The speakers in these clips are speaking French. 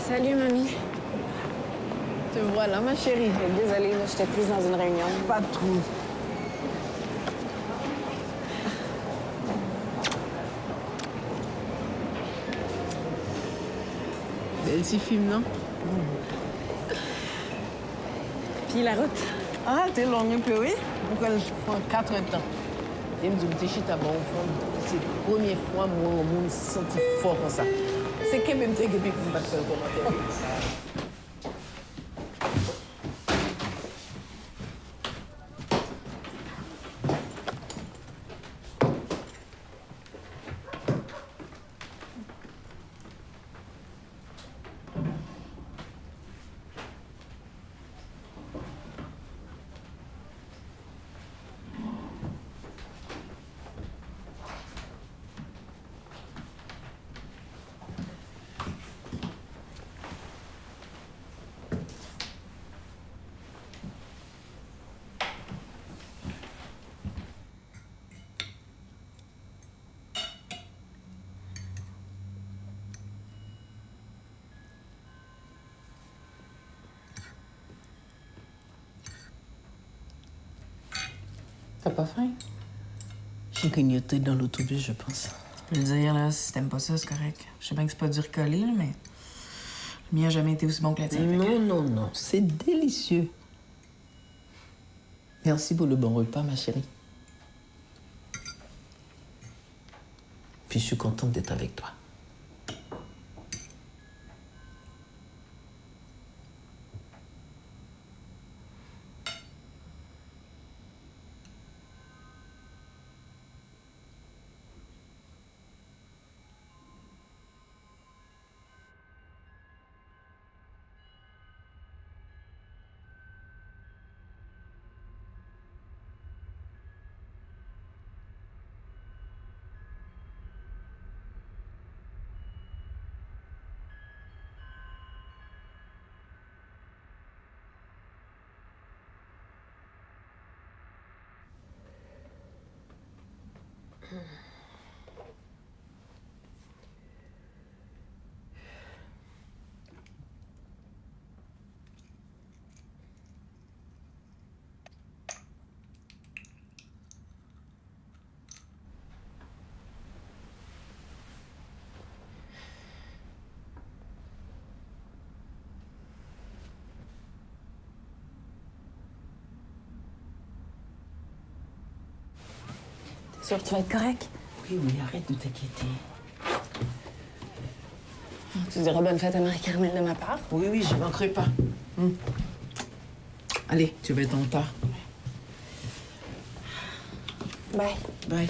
Salut, mamie. Te voilà, ma chérie. Désolée, là, j'étais prise dans une réunion. Pas trop. Belle petit film, non? Puis la route? Ah, t'es longue un peu, oui? Pourquoi je prends 4 temps? Et me dit, je suis à bon fond. C'est la première fois, moi, je me sens fort comme ça. C'est quand même très gébé pour me faire le commentaire. T'as pas faim? J'ai grignoté dans l'autobus, je pense. Je veux dire, là, si t'aimes pas ça, c'est correct. Je sais bien que c'est pas du ricolé, là, mais le mien a jamais été aussi bon que la tienne. Non, non, non, c'est délicieux. Merci pour le bon repas, ma chérie. Puis je suis contente d'être avec toi. T'es sûr que tu vas être correct? Oui, oui, arrête de t'inquiéter. Tu diras bonne fête à Marie-Carmel de ma part. Oui, oui, je manquerai pas. Allez, tu vas être en retard. Bye. Bye.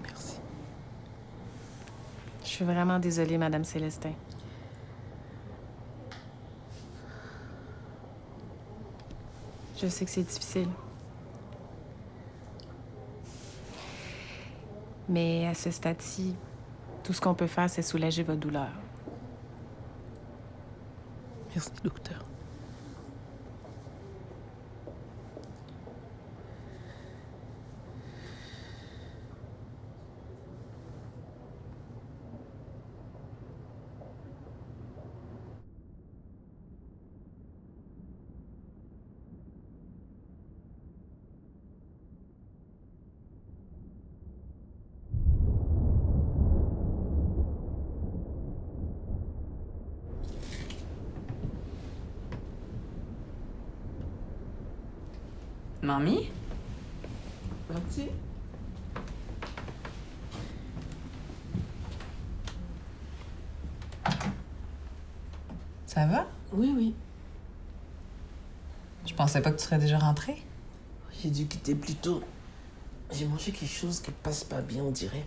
Merci. Je suis vraiment désolée, Madame Célestin. Je sais que c'est difficile. Mais à ce stade-ci, tout ce qu'on peut faire, c'est soulager votre douleur. Merci, docteur. Mamie? Merci. Ça va? Oui, oui. Je pensais pas que tu serais déjà rentrée. J'ai dû quitter plus tôt. J'ai mangé quelque chose qui passe pas bien, on dirait.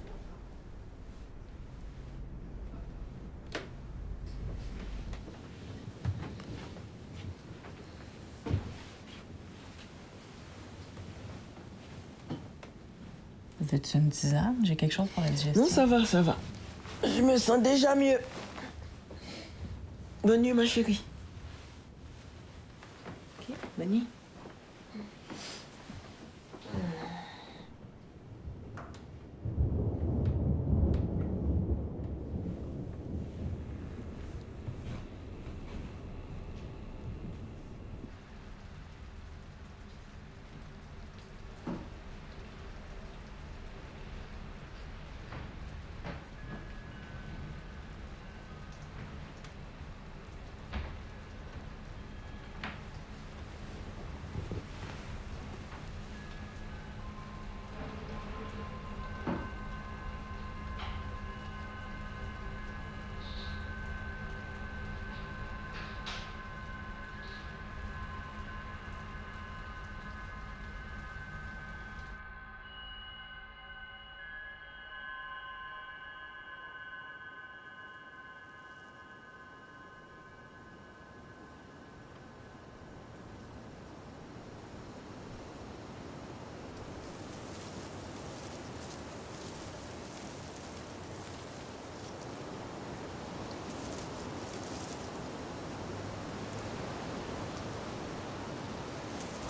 Veux-tu une tisane? J'ai quelque chose pour la digestion. Non, ça va, ça va. Je me sens déjà mieux. Bonne nuit, ma chérie. OK, bonne nuit.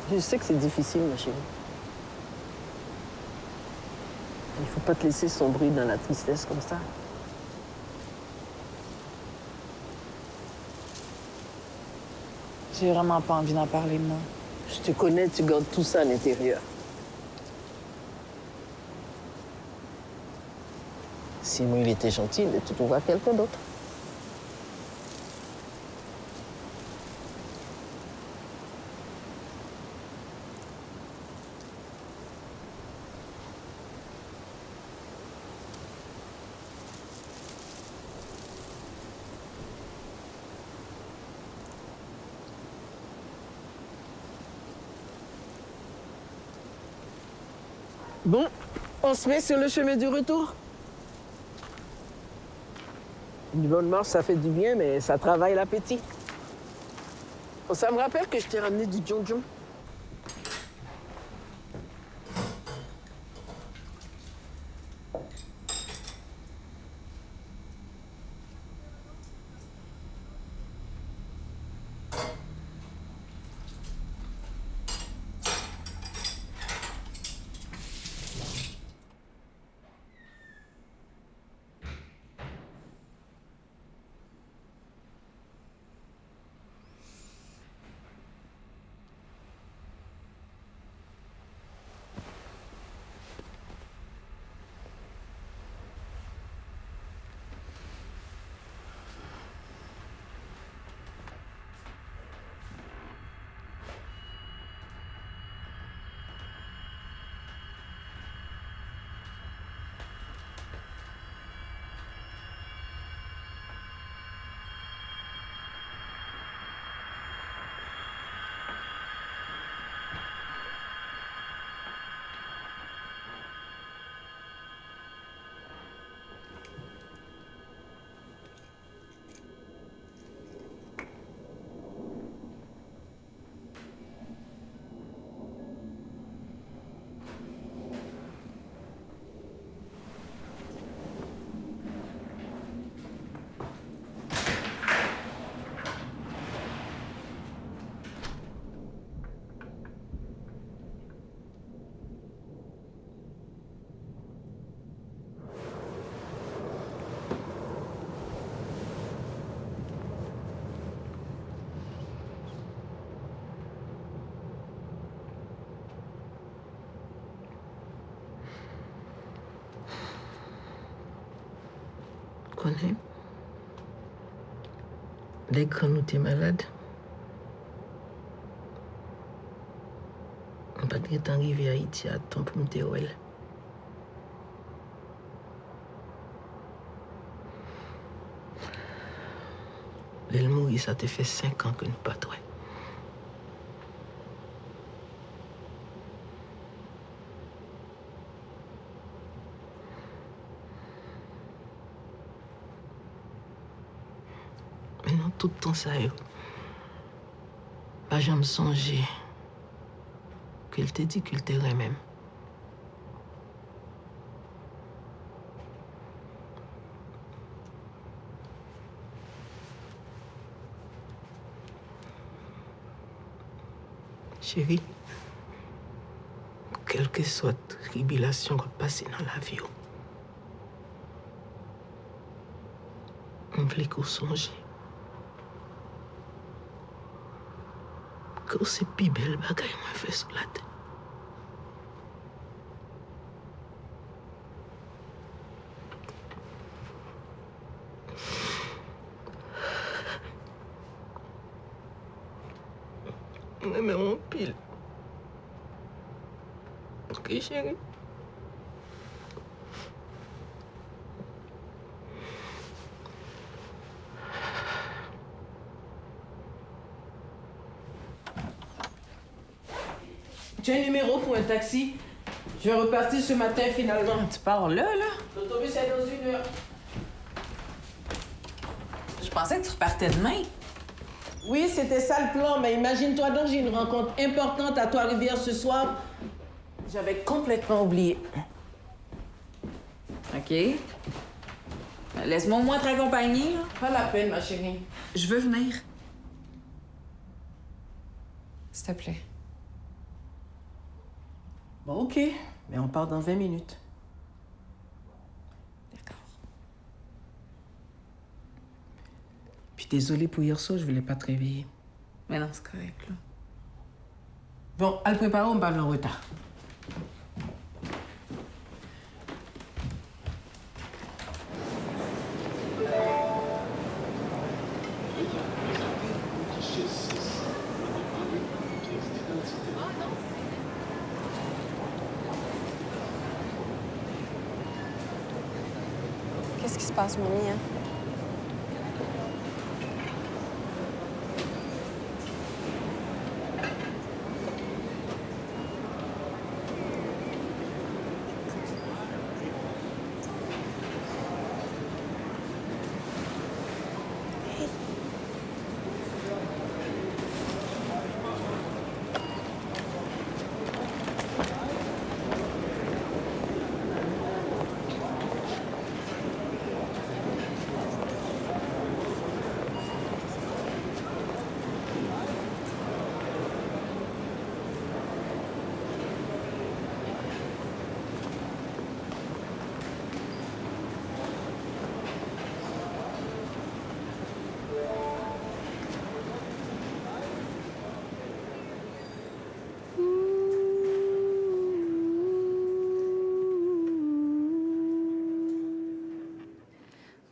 Je sais que c'est difficile, ma chérie. Il faut pas te laisser sombrer dans la tristesse comme ça. J'ai vraiment pas envie d'en parler, moi. Je te connais, tu gardes tout ça à l'intérieur. Si moi, il était gentil, il tu trouveras quelqu'un d'autre. Bon, on se met sur le chemin du retour. Une bonne marche, ça fait du bien, mais ça travaille l'appétit. Oh, ça me rappelle que je t'ai ramené du John. Connais? Dès que nous sommes malades, on pas de temps arriver à Haïti à temps pour me dire ouais. Elle mourit, ça te fait 5 ans que nous pas toi. Mais non, tout le temps ça, pas jamais songer qu'il te dit qu'il te même. Chérie, quelle que soit tribulation qu'on passe dans la vie, on veut qu'on songe. Que c'est plus belle bagaille moi fait sur la tête. Mais on pile. Ok, chérie. Tu as un numéro pour un taxi? Je vais repartir ce matin finalement. Tu pars là? L'autobus est dans 1 heure. Je pensais que tu repartais demain. Oui, c'était ça le plan, mais imagine-toi donc, j'ai une rencontre importante à Trois-Rivières ce soir. J'avais complètement oublié. OK. Laisse-moi au moins te raccompagner, là. Pas la peine, ma chérie. Je veux venir. S'il te plaît. Bon, OK, mais on part dans 20 minutes. D'accord. Puis désolée pour hier soir, je voulais pas te réveiller. Mais non, c'est correct, là. Bon, à le préparer, on parle en retard. Qu'est-ce qui se passe, mamie, hein?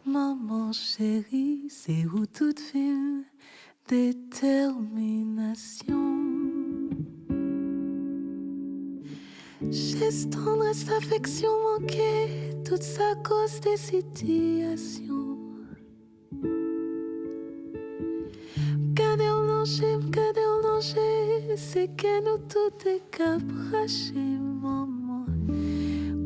Maman chérie, c'est où toute fine détermination. Geste, tendresse, affection manquée, toute ça cause des situations. Gardez en danger, c'est que nous tout est cabraché, maman.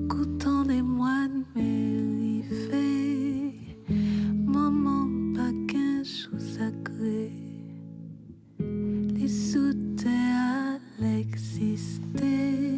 Goûtant des moines mérifés, maman pas qu'un chou sacré. Les sous-terres à l'exister.